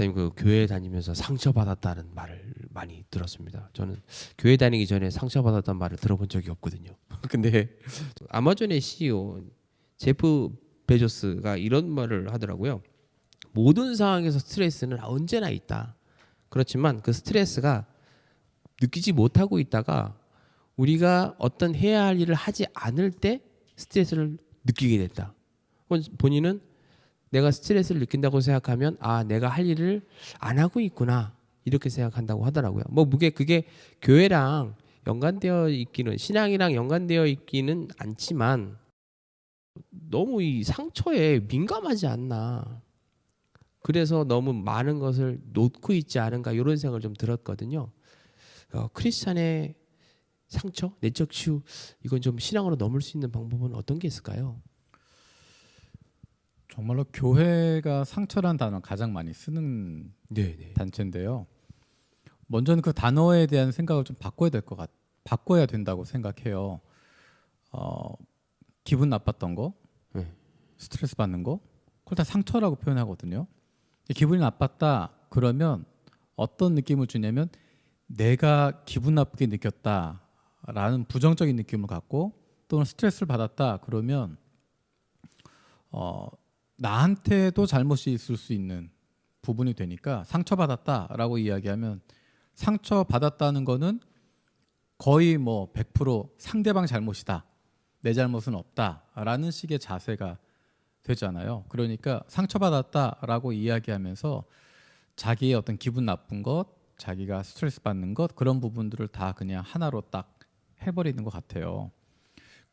목사님 그 교회 다니면서 상처받았다는 말을 많이 들었습니다. 저는 교회 다니기 전에 상처받았다는 말을 들어본 적이 없거든요. 근데 아마존의 CEO 제프 베조스가 이런 말을 하더라고요. 모든 상황에서 스트레스는 언제나 있다. 그렇지만 그 스트레스가 느끼지 못하고 있다가 우리가 어떤 해야 할 일을 하지 않을 때 스트레스를 느끼게 된다. 본인은 내가 스트레스를 느낀다고 생각하면 아 내가 할 일을 안 하고 있구나 이렇게 생각한다고 하더라고요. 뭐 그게 교회랑 연관되어 있기는 신앙이랑 연관되어 있기는 않지만 너무 이 상처에 민감하지 않나. 그래서 너무 많은 것을 놓고 있지 않은가 이런 생각을 좀 들었거든요. 크리스찬의 상처, 내적 치유 이건 좀 신앙으로 넘을 수 있는 방법은 어떤 게 있을까요? 정말로 교회가 상처란 단어 가장 많이 쓰는 네네. 단체인데요. 먼저는 그 단어에 대한 생각을 좀 바꿔야 된다고 생각해요. 기분 나빴던 거, 네. 스트레스 받는 거, 그걸 다 상처라고 표현하거든요. 기분이 나빴다 그러면 어떤 느낌을 주냐면 내가 기분 나쁘게 느꼈다라는 부정적인 느낌을 갖고 또는 스트레스를 받았다 그러면 나한테도 잘못이 있을 수 있는 부분이 되니까 상처받았다라고 이야기하면 상처받았다는 거는 거의 뭐 100% 상대방 잘못이다. 내 잘못은 없다라는 식의 자세가 되잖아요. 그러니까 상처받았다라고 이야기하면서 자기의 어떤 기분 나쁜 것, 자기가 스트레스 받는 것 그런 부분들을 다 그냥 하나로 딱 해버리는 것 같아요.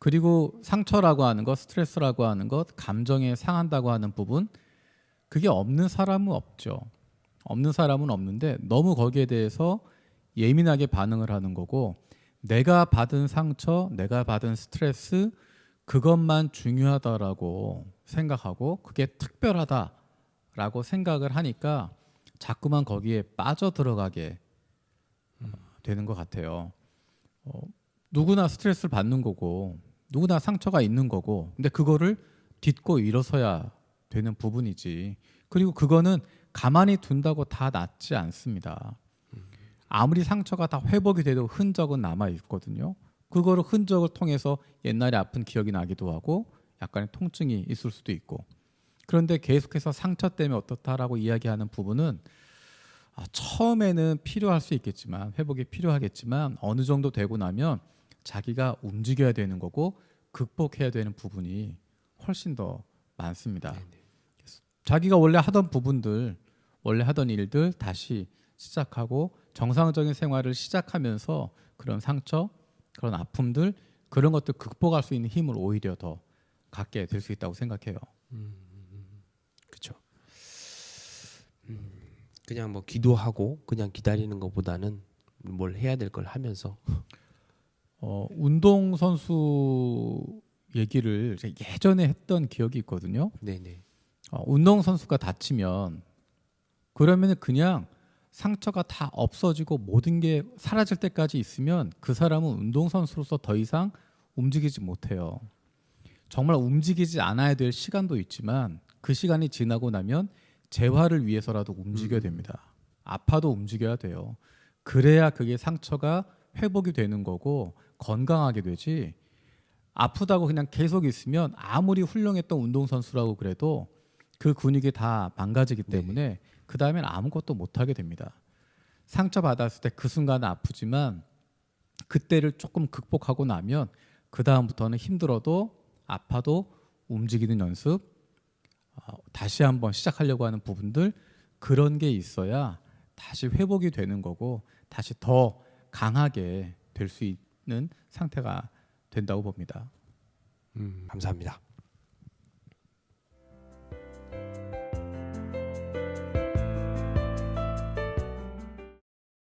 그리고 상처라고 하는 것, 스트레스라고 하는 것, 감정에 상한다고 하는 부분 그게 없는 사람은 없죠. 없는 사람은 없는데 너무 거기에 대해서 예민하게 반응을 하는 거고 내가 받은 상처, 내가 받은 스트레스 그것만 중요하다라고 생각하고 그게 특별하다라고 생각을 하니까 자꾸만 거기에 빠져 들어가게 되는 것 같아요. 누구나 스트레스를 받는 거고 누구나 상처가 있는 거고 근데 그거를 딛고 일어서야 되는 부분이지. 그리고 그거는 가만히 둔다고 다 낫지 않습니다. 아무리 상처가 다 회복이 돼도 흔적은 남아 있거든요. 그거를 흔적을 통해서 옛날에 아픈 기억이 나기도 하고 약간의 통증이 있을 수도 있고. 그런데 계속해서 상처 때문에 어떻다라고 이야기하는 부분은 처음에는 필요할 수 있겠지만 회복이 필요하겠지만 어느 정도 되고 나면 자기가 움직여야 되는 거고 극복해야 되는 부분이 훨씬 더 많습니다. 네네. 자기가 원래 하던 부분들, 원래 하던 일들 다시 시작하고 정상적인 생활을 시작하면서 그런 상처, 그런 아픔들 그런 것들 극복할 수 있는 힘을 오히려 더 갖게 될 수 있다고 생각해요. 그렇죠. 그냥 뭐 기도하고 그냥 기다리는 것보다는 뭘 해야 될 걸 하면서 운동 선수 얘기를 제가 예전에 했던 기억이 있거든요. 네네. 운동 선수가 다치면 그러면 그냥 상처가 다 없어지고 모든 게 사라질 때까지 있으면 그 사람은 운동 선수로서 더 이상 움직이지 못해요. 정말 움직이지 않아야 될 시간도 있지만 그 시간이 지나고 나면 재활을 위해서라도 움직여야 됩니다. 아파도 움직여야 돼요. 그래야 그게 상처가 회복이 되는 거고 건강하게 되지. 아프다고 그냥 계속 있으면 아무리 훌륭했던 운동선수라고 그래도 그 근육이 다 망가지기 때문에 그 다음엔 아무것도 못하게 됩니다. 상처받았을 때 그 순간은 아프지만 그때를 조금 극복하고 나면 그 다음부터는 힘들어도 아파도 움직이는 연습 다시 한번 시작하려고 하는 부분들 그런 게 있어야 다시 회복이 되는 거고 다시 더 강하게 될 수 있는 상태가 된다고 봅니다. 감사합니다.